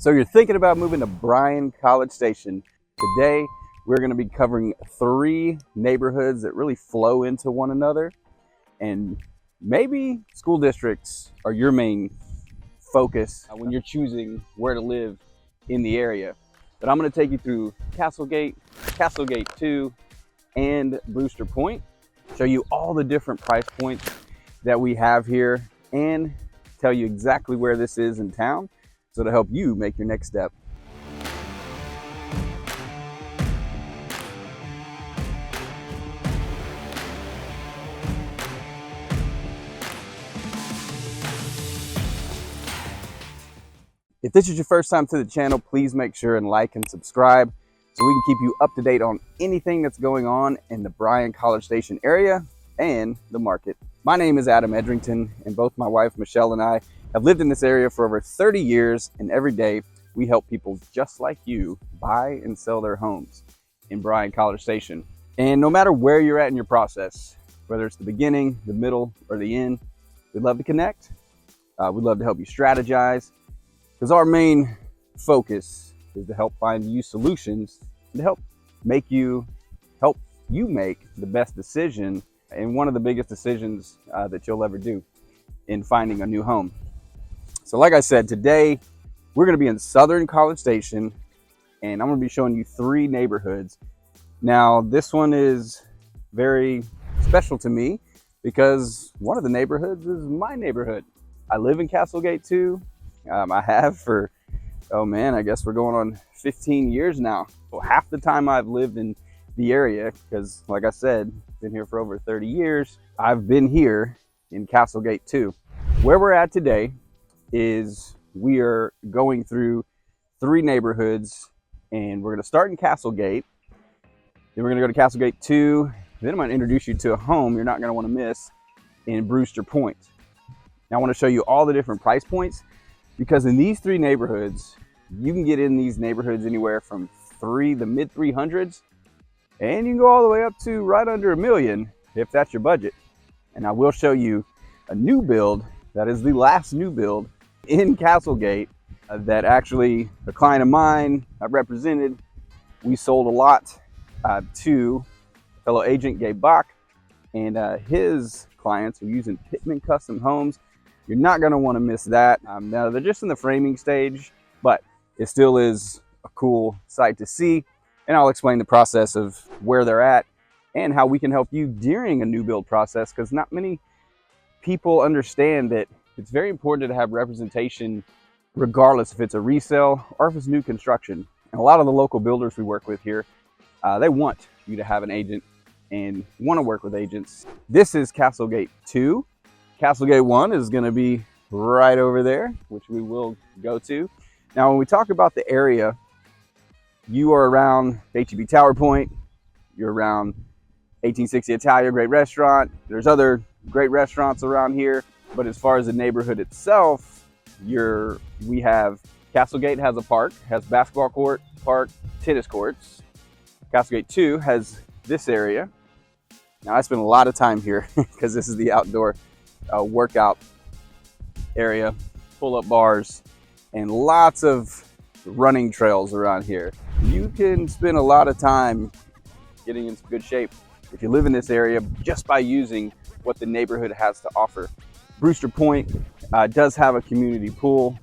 So you're thinking about moving to Bryan-College Station. Today, we're going to be covering 3 neighborhoods that really flow into one another. And maybe school districts are your main focus when you're choosing where to live in the area. But I'm going to take you through Castlegate, Castlegate 2, and Brewster Point. Show you all the different price points that we have here and tell you exactly where this is in town, so to help you make your next step. If this is your first time to the channel, please make sure and like and subscribe so we can keep you up to date on anything that's going on in the Bryan-College Station area and the market. My name is Adam Edrington, and both my wife Michelle and I have lived in this area for over 30 years, and every day we help people just like you buy and sell their homes in Bryan-College Station. And no matter where you're at in your process, whether it's the beginning, the middle, or the end, we'd love to connect. We'd love to help you strategize, because our main focus is to help find you solutions and to help you make the best decision and one of the biggest decisions that you'll ever do in finding a new home. So like I said, today we're going to be in Southern College Station, and I'm going to be showing you 3 neighborhoods. Now this one is very special to me because one of the neighborhoods is my neighborhood. I live in Castlegate too. I have for, I guess we're going on 15 years now. So half the time I've lived in the area, because like I said, been here for over 30 years. I've been here in Castlegate too. Where we're at today is we are going through 3 neighborhoods, and we're going to start in Castlegate. Then we're going to go to Castlegate 2. Then I'm going to introduce you to a home you're not going to want to miss in Brewster Point. Now I want to show you all the different price points, because in these 3 neighborhoods, you can get in these neighborhoods anywhere from the mid 300s, and you can go all the way up to right under $1 million if that's your budget. And I will show you a new build that is the last new build in Castlegate that actually a client of mine I represented. We sold a lot to fellow agent Gabe Bach and his clients who are using Pittman Custom Homes. You're not going to want to miss that. Now they're just in the framing stage, but it still is a cool sight to see. And I'll explain the process of where they're at and how we can help you during a new build process, because not many people understand that it's very important to have representation regardless if it's a resale or if it's new construction. And a lot of the local builders we work with here, they want you to have an agent and want to work with agents. This is Castlegate 2. Castlegate 1 is going to be right over there, which we will go to. Now, when we talk about the area, you are around H-E-B Tower Point, you're around 1860 Italia, great restaurant. There's other great restaurants around here, but as far as the neighborhood itself, we have Castlegate has a park, has basketball court, park, tennis courts. Castlegate 2 has this area. Now, I spend a lot of time here because this is the outdoor workout area, pull-up bars, and lots of running trails around here. You can spend a lot of time getting into good shape if you live in this area just by using what the neighborhood has to offer. Brewster Point does have a community pool,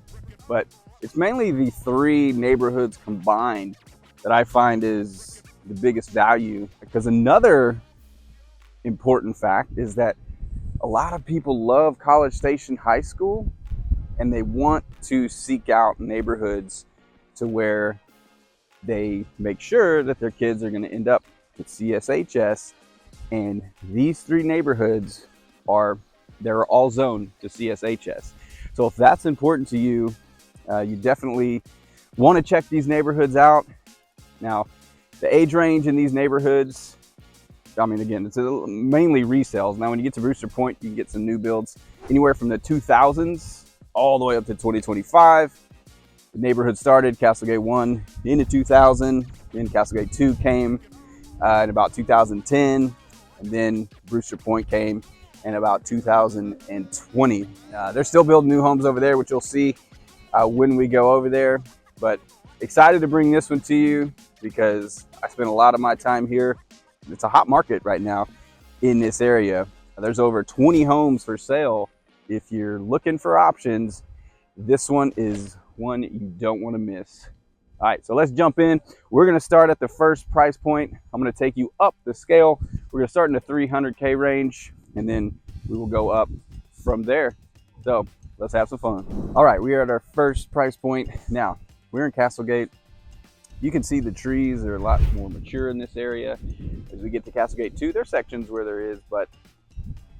but it's mainly the 3 neighborhoods combined that I find is the biggest value, because another important fact is that a lot of people love College Station High School, and they want to seek out neighborhoods to where they make sure that their kids are going to end up at CSHS. And these 3 neighborhoods they're all zoned to CSHS. So if that's important to you, you definitely want to check these neighborhoods out. Now, the age range in these neighborhoods, again, it's mainly resales. Now, when you get to Brewster Point, you can get some new builds anywhere from the 2000s all the way up to 2025. The neighborhood started, Castlegate 1 in the 2000, then Castlegate 2 came in about 2010, and then Brewster Point came in about 2020. They're still building new homes over there, which you'll see when we go over there. But excited to bring this one to you because I spent a lot of my time here. It's a hot market right now in this area. There's over 20 homes for sale. If you're looking for options, this one is one you don't want to miss. All right, so let's jump in. We're gonna start at the first price point. I'm gonna take you up the scale. We're gonna start in the 300K range, and then we will go up from there. So let's have some fun. All right, we are at our first price point. Now, we're in Castlegate. You can see the trees are a lot more mature in this area. As we get to Castlegate 2, there's sections where there is, but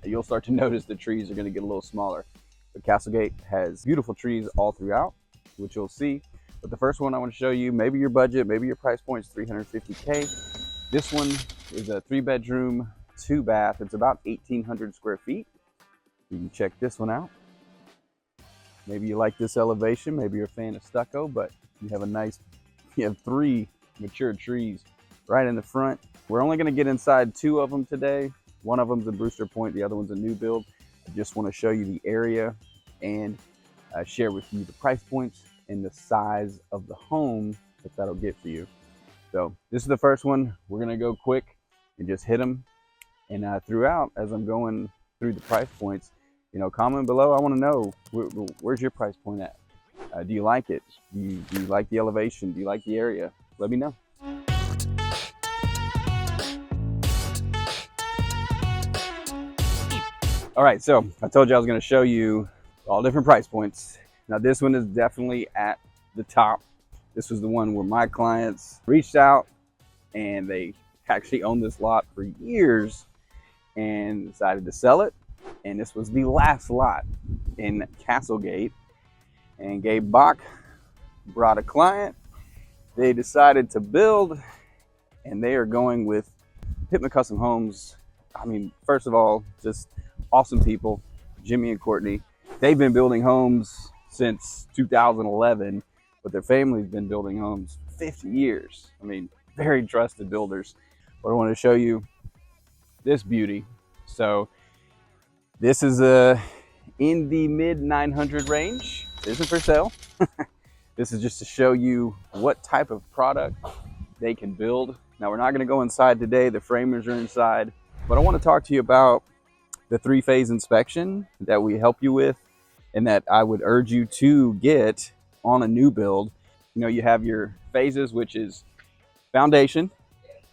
you'll start to notice the trees are gonna get a little smaller. But Castlegate has beautiful trees all throughout, which you'll see. But the first one I want to show you, maybe your budget, maybe your price point is 350K. This one is a 3-bedroom, 2-bath. It's about 1,800 square feet. You can check this one out. Maybe you like this elevation. Maybe you're a fan of stucco, but you have 3 mature trees right in the front. We're only going to get inside 2 of them today. One of them's in Brewster Point. The other one's a new build. I just want to show you the area and share with you the price points and the size of the home that'll get for you. So this is the first one. We're gonna go quick and just hit them. And throughout, as I'm going through the price points, comment below. I want to know where's your price point at. Do you like it? Do you like the elevation? Do you like the area? Let me know. All right, so I told you I was going to show you all different price points. Now this one is definitely at the top. This was the one where my clients reached out and they actually owned this lot for years and decided to sell it. And this was the last lot in Castlegate. And Gabe Bach brought a client. They decided to build, and they are going with Pittman Custom Homes. I mean, first of all, just awesome people, Jimmy and Courtney. They've been building homes since 2011, but their family's been building homes for 50 years. I mean, very trusted builders. But I want to show you this beauty. So this is in the mid 900 range. It isn't for sale. This is just to show you what type of product they can build. Now we're not going to go inside today. The framers are inside, but I want to talk to you about the 3-phase inspection that we help you with, and that I would urge you to get on a new build. You have your phases, which is foundation,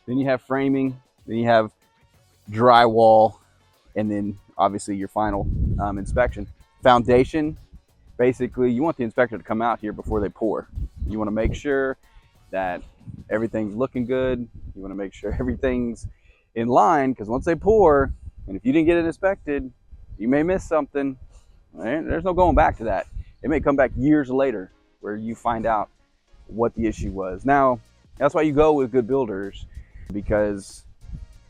then you have framing, then you have drywall, and then obviously your final inspection. Foundation, basically you want the inspector to come out here before they pour. You want to make sure that everything's looking good. You want to make sure everything's in line, because once they pour, and if you didn't get it inspected, you may miss something. There's no going back to that. It may come back years later where you find out what the issue was. Now, that's why you go with good builders, because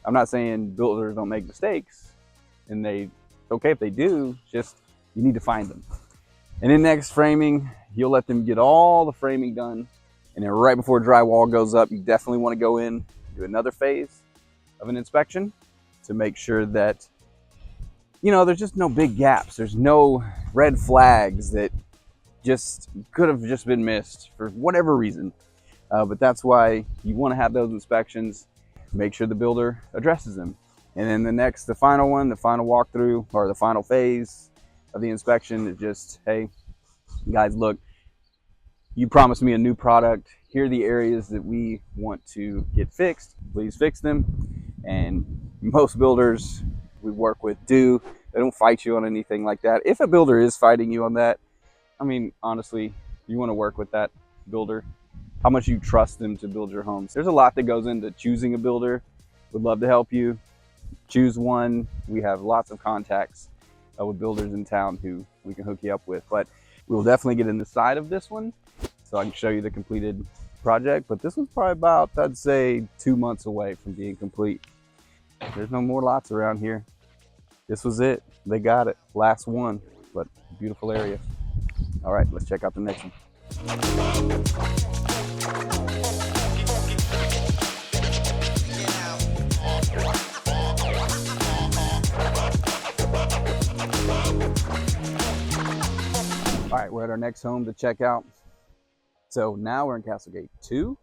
I'm not saying builders don't make mistakes, and it's okay if they do, just you need to find them. And then next, framing, you'll let them get all the framing done. And then right before drywall goes up, you definitely want to go in, do another phase of an inspection to make sure that there's just no big gaps. There's no red flags that just could have just been missed for whatever reason. But that's why you want to have those inspections, make sure the builder addresses them. And then the final walkthrough, or the final phase of the inspection is just, hey, guys, look, you promised me a new product. Here are the areas that we want to get fixed. Please fix them. And most builders we work with they don't fight you on anything like that. If a builder is fighting you on that, I mean, honestly, you want to work with that builder, how much you trust them to build your homes. There's a lot that goes into choosing a builder. Would love to help you. Choose one. We have lots of contacts with builders in town who we can hook you up with. But we will definitely get in the side of this one so I can show you the completed project. But this one's probably about, I'd say, 2 months away from being complete. There's no more lots around here. This was it. They got it. Last one, but beautiful area. All right, let's check out the next one. All right, we're at our next home to check out. So now we're in Castlegate 2.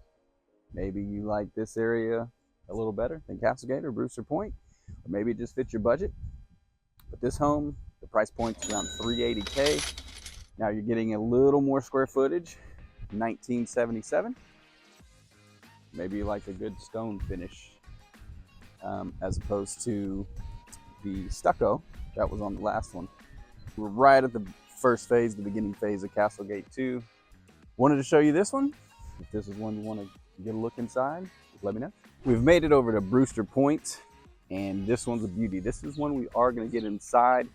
Maybe you like this area a little better than Castlegate or Brewster Point, or maybe it just fits your budget. But this home, the price point's around $380K. Now you're getting a little more square footage, 1977. Maybe you like a good stone finish as opposed to the stucco that was on the last one. We're right at the first phase, the beginning phase of Castlegate 2. Wanted to show you this one. If this is one you want to get a look inside, just let me know. We've made it over to Brewster Point, and this one's a beauty. This is one we are going to get inside.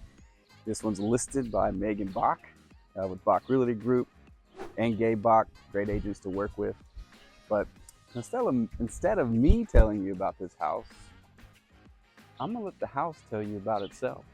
This one's listed by Megan Bach with Bach Realty Group and Gabe Bach, great agents to work with. But instead of me telling you about this house, I'm gonna let the house tell you about itself.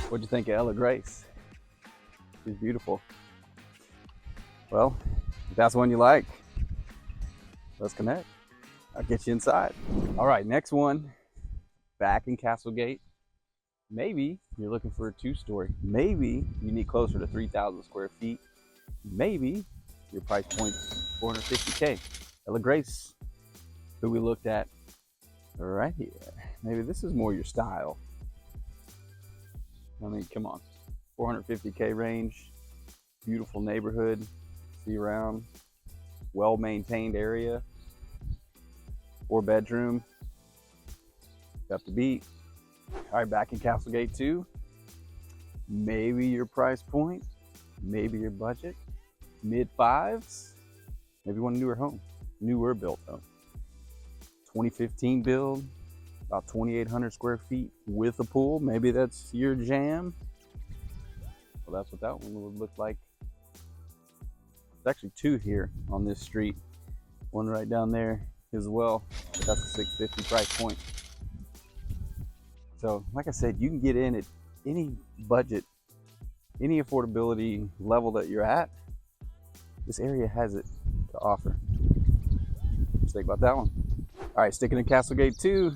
What'd you think of Ella Grace? She's beautiful. Well, if that's one you like, let's connect. I'll get you inside. All right, next one, back in Castlegate. Maybe you're looking for a 2-story. Maybe you need closer to 3,000 square feet. Maybe your price point's $450K. Ella Grace, who we looked at right here. Maybe this is more your style. I mean, come on, 450K range, beautiful neighborhood, see around, well-maintained area, 4-bedroom, got the beat. All right, back in Castlegate 2, maybe your price point, maybe your budget, mid-5s, maybe you want a newer built home. 2015 build, about 2,800 square feet with a pool. Maybe that's your jam. Well, that's what that one would look like. There's actually 2 here on this street. One right down there as well. But that's a $650 price point. So, like I said, you can get in at any budget, any affordability level that you're at. This area has it to offer. Let's think about that one. All right, sticking in Castlegate 2.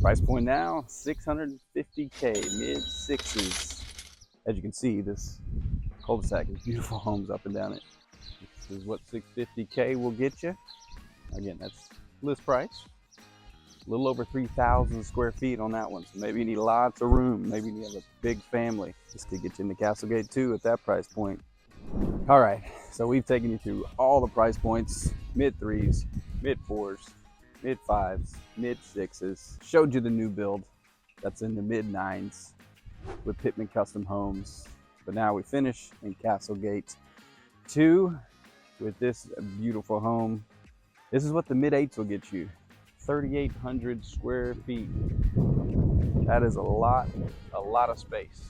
Price point now, $650K, mid-6s. As you can see, this cul-de-sac is beautiful homes up and down it. This is what $650K will get you. Again, that's list price. A little over 3,000 square feet on that one. So maybe you need lots of room. Maybe you have a big family. This could get you into Castlegate 2 at that price point. All right, so we've taken you through all the price points, mid-3s, mid-4s, mid-5s, mid-6s. Showed you the new build that's in the mid-9s with Pittman Custom Homes. But now we finish in Castlegate 2 with this beautiful home. This is what the mid-8s will get you. 3,800 square feet. That is a lot of space.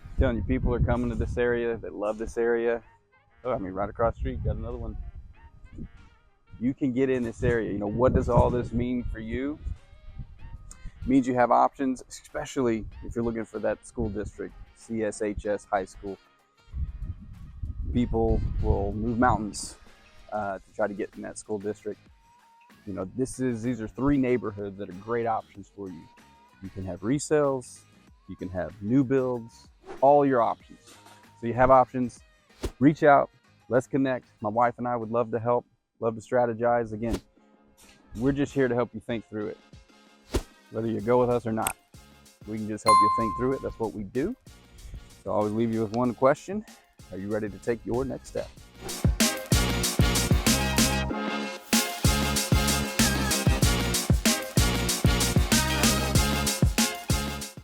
I'm telling you, people are coming to this area that love this area. Oh, I mean, right across the street, got another one. You can get in this area. You know, what does all this mean for you? It means you have options, especially if you're looking for that school district, CSHS high school. People will move mountains to try to get in that school district. You know, these are 3 neighborhoods that are great options for you. You can have resales, you can have new builds, all your options. So you have options. Reach out, let's connect. My wife and I would love to help, love to strategize. Again, we're just here to help you think through it. Whether you go with us or not, we can just help you think through it. That's what we do. So I always leave you with one question. Are you ready to take your next step?